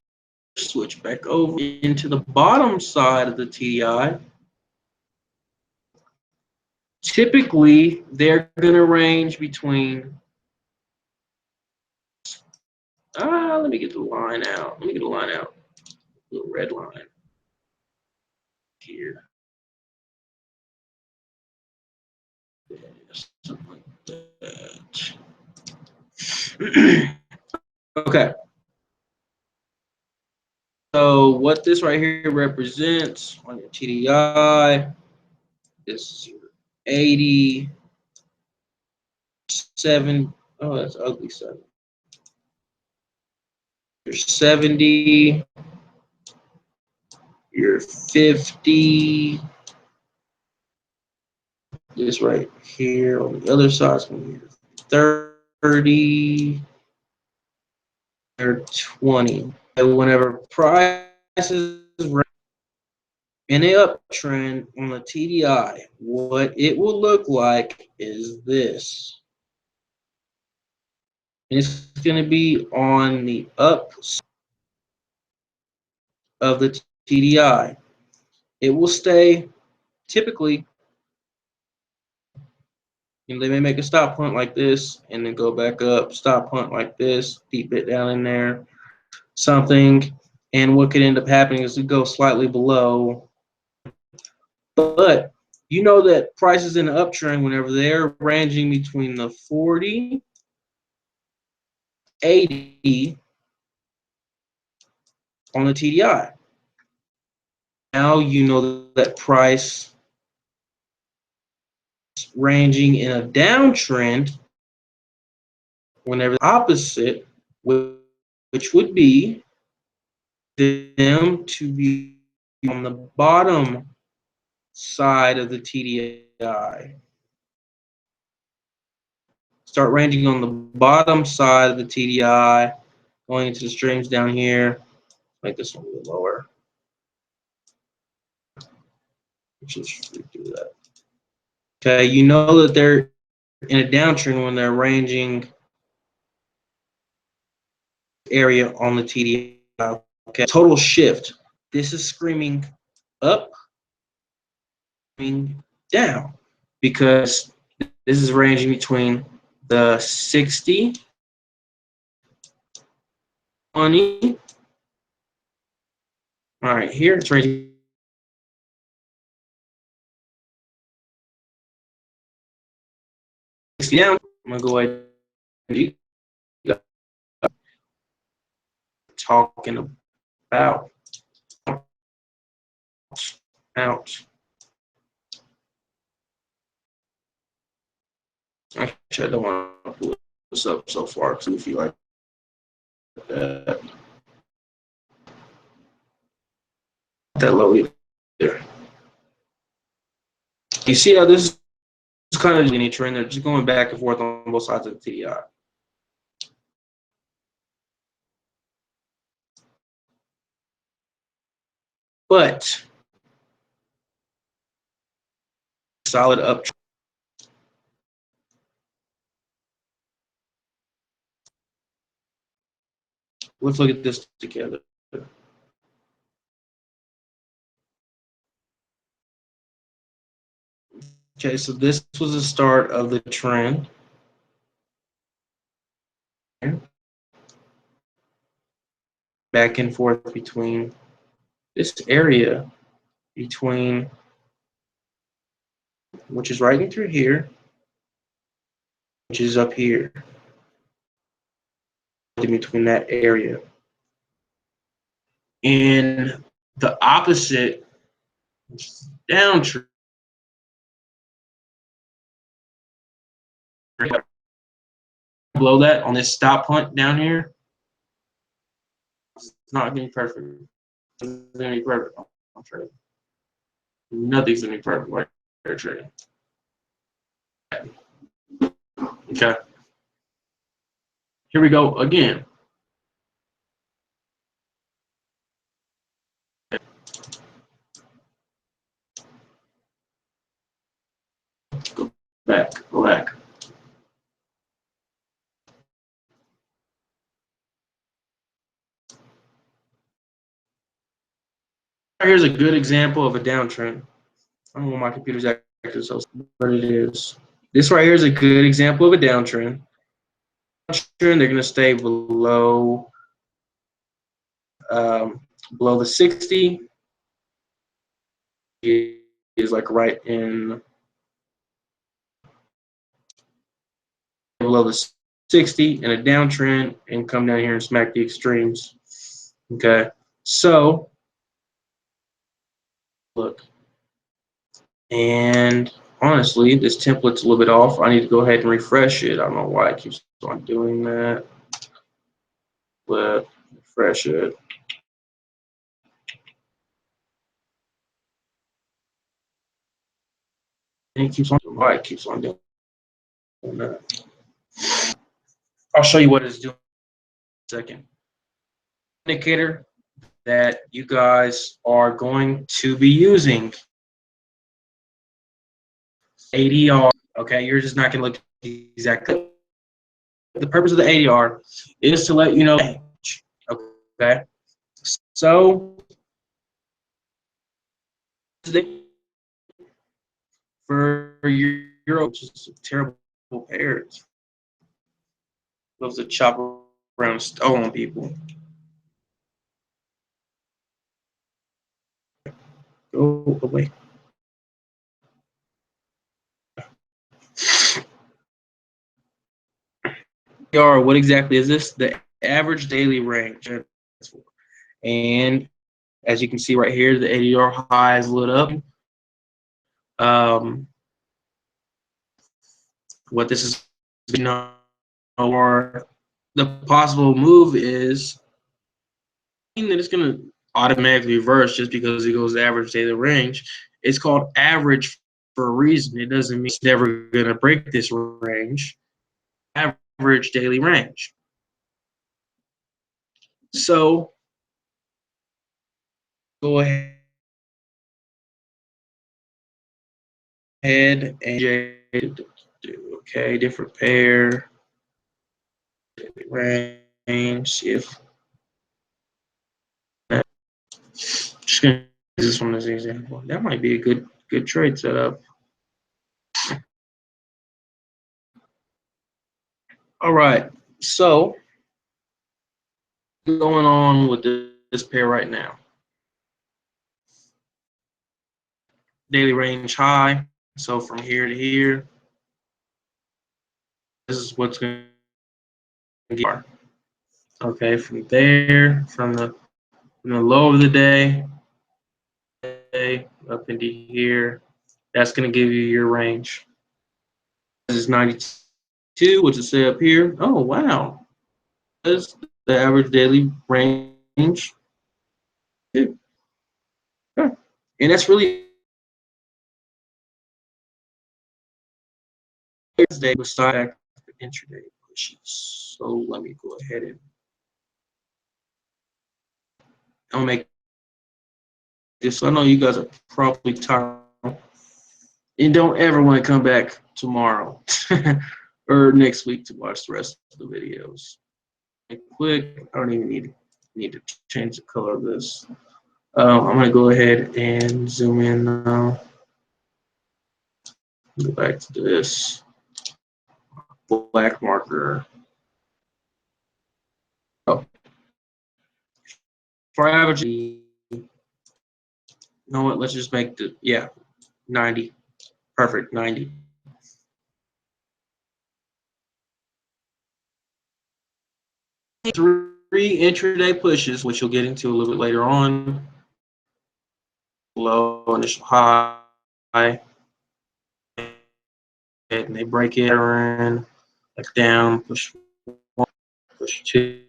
switch back over into the bottom side of the TDI. Typically, they're going to range between, let me get the line out. Little red line here. Something like that. Okay. So what this right here represents on your TDI is 80, 7. Oh, that's ugly 7. Your 70, your 50. This right here on the other side is going to be 30 or 20. And whenever prices in a uptrend on the TDI, what it will look like is this. And it's going to be on the up of the TDI. It will stay typically. They may make a stop point like this and then go back up, stop point like this, deep bit down in there, something. And what could end up happening is it go slightly below. But you know that prices in the uptrend, whenever they're ranging between the 40, 80 on the TDI. Now you know that price ranging in a downtrend whenever the opposite, which would be them to be on the bottom side of the TDI. Start ranging on the bottom side of the TDI, going into the streams down here. Make this one a little lower. Just do that. Okay, you know that they're in a downtrend when they're ranging area on the TDI. Okay, total shift. This is screaming up, screaming down, because this is ranging between the 60, 20. All right, here it's ranging 60 down. I'm gonna go ahead and do talking about out. Actually, I don't want to pull this up so far because we feel like that. That low either. You see how this is kind of any trend? They're just going back and forth on both sides of the TDI. But solid up. Let's look at this together. Okay, so this was the start of the trend. Back and forth between this area, between, which is right in through here, which is up here, in between that area. And the opposite, downtrend, below that on this stop point down here, It's not going to be perfect. It's going to be perfect on trading. Nothing's going to be perfect while you're trading. Okay. Here we go again. Go back. Go back. Here's a good example of a downtrend. I don't know why my computer's acting so, but it is. This right here is a good example of a downtrend. They're going to stay below below the 60. Is like right in below the 60 and a downtrend and come down here and smack the extremes. Okay, so look, and honestly, this template's a little bit off. I need to go ahead and refresh it. I don't know why it keeps on doing that, but refresh it. And it keeps on doing why it keeps on doing that. I'll show you what it's doing in a second. Indicator that you guys are going to be using ADR. Okay, you're just not going to look exactly. The purpose of the ADR is to let you know. Okay, so for Euro, which is a terrible pair, loves to chop around stolen people. Go away. What exactly is this? The average daily range. And as you can see right here, the ADR high is lit up. What this is, or the possible move is that it's going to automatically reverse just because it goes average daily range. It's called average for a reason. It doesn't mean it's never going to break this range. Average daily range. So go ahead and okay, different pair range. See if just gonna use this one as an example. That might be a good trade setup. All right, so going on with this pair right now. Daily range high. So from here to here, this is what's going to get. Okay, from there, from the low of the day up into here, that's going to give you your range. This is 92, which is set up here. Oh, wow. That's the average daily range. Yeah. And that's really Thursday beside the intraday pushes. So let me go ahead and I'll make this. I know you guys are probably tired and don't ever want to come back tomorrow or next week to watch the rest of the videos. Quick, I don't even need to change the color of this. I'm gonna go ahead and zoom in now. Go back to this black marker. Oh, for average, you know what? Let's just make the 90. Perfect, 90. Three intraday pushes, which you'll get into a little bit later on. Low, initial high, and they break it around, like down, push one, push two,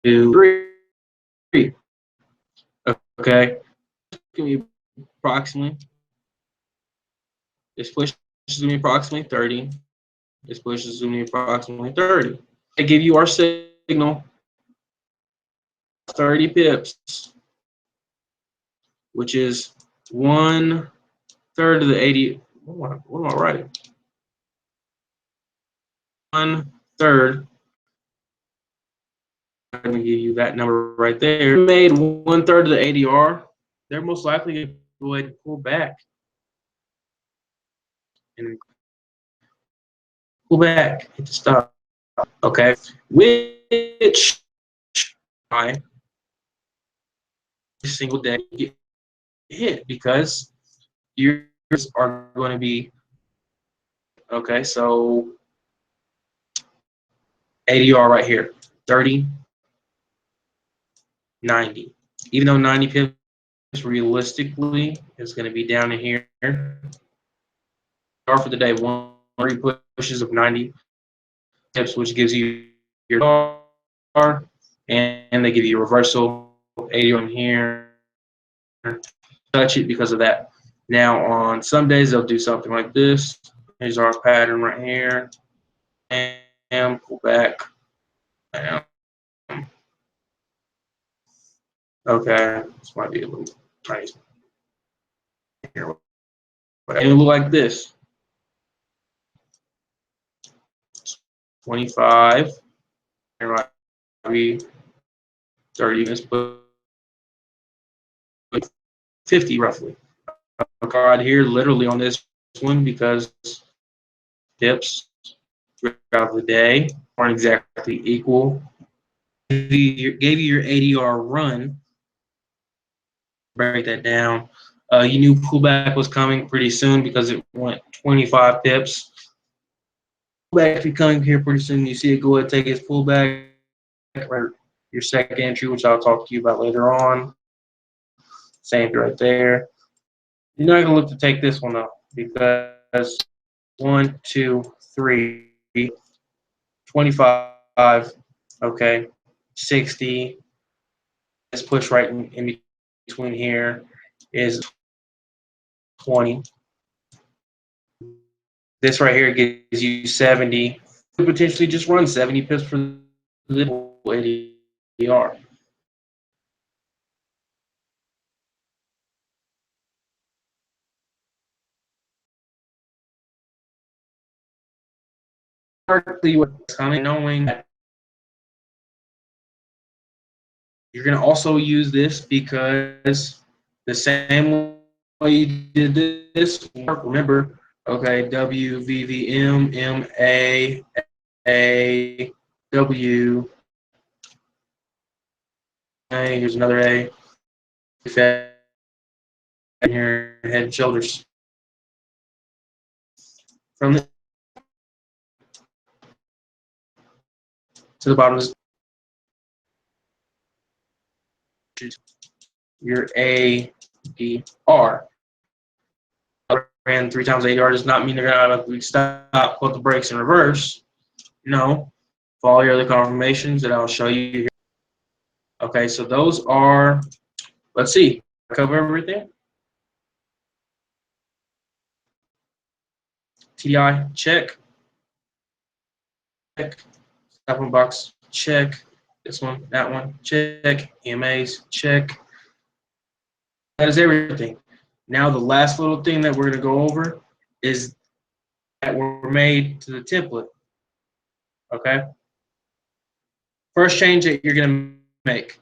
three. Okay, give me approximately. This push is going to be approximately 30. This push is going to be approximately 30. They give you our signal, 30 pips, which is 1/3 of the 80. What am I writing? 1/3. I'm going to give you that number right there. Made 1/3 of the ADR. They're most likely going to go ahead and pull back and hit the stop. Okay, which time every single day get hit because yours are going to be okay. So ADR right here, 30, 90. Even though 90 pips realistically is going to be down in here. For the day, one pushes of 90 pips, which gives you your bar, and they give you a reversal 80 on here. Touch it because of that. Now on some days they'll do something like this. Here's our pattern right here, and pull back. Okay, this might be a little tiny. Here, but it'll look like this. 25. There might be 30. Let's put 50 roughly. Card here, literally on this one, because dips throughout the day aren't exactly equal. Gave you your ADR run. Break that down. You knew pullback was coming pretty soon because it went 25 pips. Pullback be coming here pretty soon. You see it go ahead and take its pullback. Your second entry, which I'll talk to you about later on. Same right there. You're not gonna look to take this one up because 1, 2, 3, 25, okay, 60. Let's push right in between here is 20. This right here gives you 70. Could potentially just run 70 pips for the ADR. Partly what's coming, knowing that you're going to also use this because the same way you did this, remember, okay, W, V, V, M, M, A, W, A, here's another A, in your head and shoulders. From the to the bottom is your A, D, R. Ran 3 times ADR does not mean they're going to stop, put the brakes in reverse. No. Follow your other confirmations that I'll show you here. Okay, so those are, let's see, cover everything. TDI, check. Check. Stop one box, check. This one, that one, check. EMAs, check. That is everything. Now the last little thing that we're going to go over is that were made to the template. Okay. First change that you're going to make.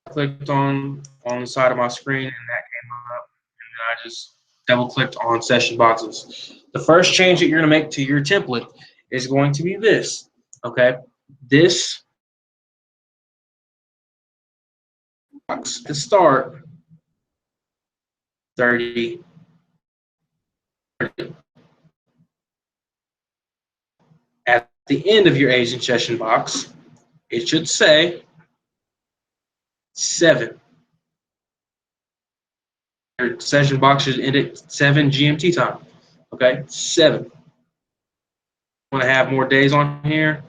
I clicked on the side of my screen and that came up, and then I just double clicked on session boxes. The first change that you're going to make to your template is going to be this. Okay. This box to start 30. At the end of your agent session box, it should say 7. Your session box should end at 7 GMT time. Okay, 7. Want to have more days on here?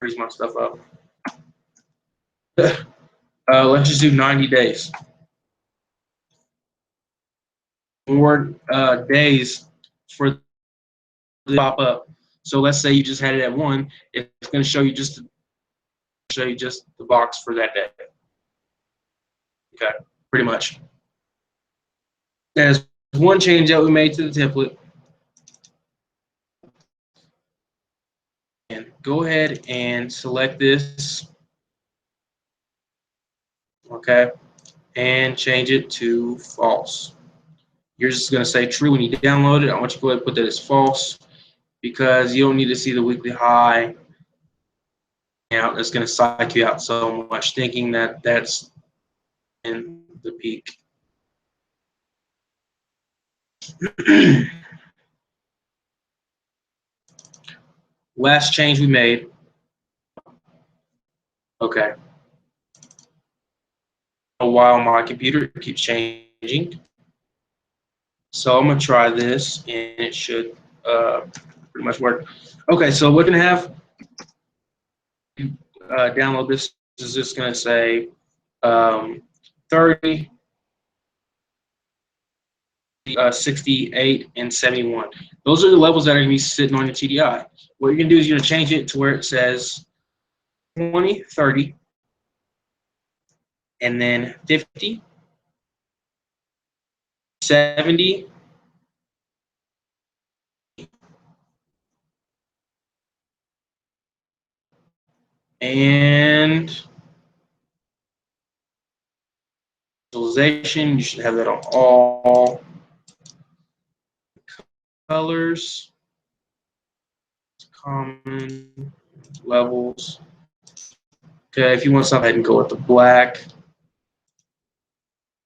freeze my stuff up. Let's just do 90 days. More days for the pop up. So let's say you just had it at 1. It's going to show you just the box for that day. Okay, pretty much. There's one change that we made to the template. And go ahead and select this. Okay, and change it to false. You're just going to say true when you download it. I want you to go ahead and put that as false because you don't need to see the weekly high. Now it's going to psych you out so much thinking that that's in the peak. Last change we made. Okay. A while my computer keeps changing. So I'm going to try this, and it should pretty much work. Okay, so we're going to have download this. This is just going to say 30, 68, and 71. Those are the levels that are going to be sitting on your TDI. What you're going to do is you're going to change it to where it says 20, 30, and then 50, 70, and visualization. You should have that on all colors, common levels. Okay, if you want something, I can go with the black.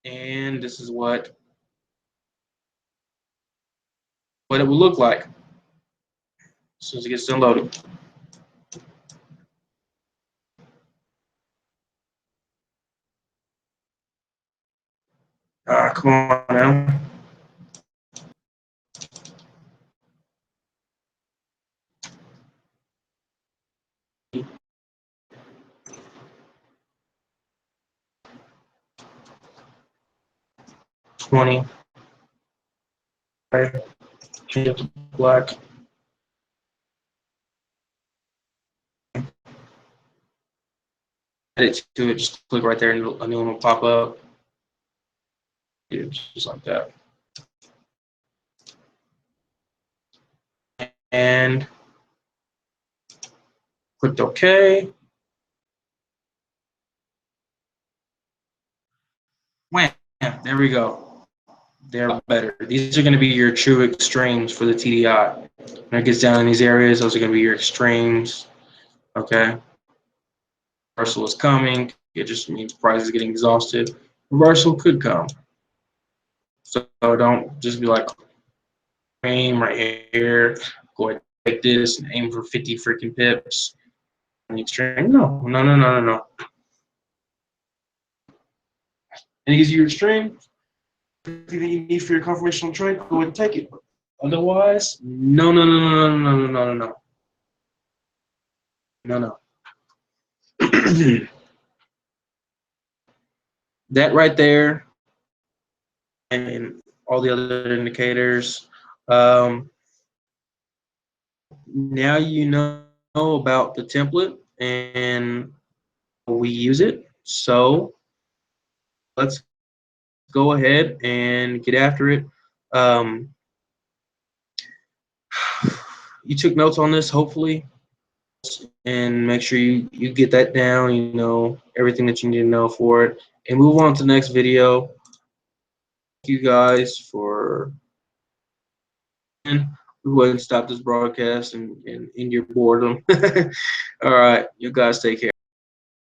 And this is what it will look like as soon as it gets downloaded. Come on now. $20. Okay. Change it to black. Add it to it. Just click right there, and a new one will pop up. Just like that. And clicked OK. Wham! There we go. They're better. These are going to be your true extremes for the TDI. When it gets down in these areas, those are going to be your extremes. Okay. Reversal is coming. It just means price is getting exhausted. Reversal could come. So don't just be like, aim right here. Go ahead and take this and aim for 50 freaking pips. On the extreme. No. And these are your extremes. Everything that you need for your confirmational trade, go ahead and take it. Otherwise, no. That right there, and all the other indicators. Now you know about the template and we use it. So let's go ahead and get after it. You took notes on this, hopefully, and make sure you get that down, you know, everything that you need to know for it, and move on to the next video. Thank you guys for go ahead and stop this broadcast and end your boredom. All right, you guys take care.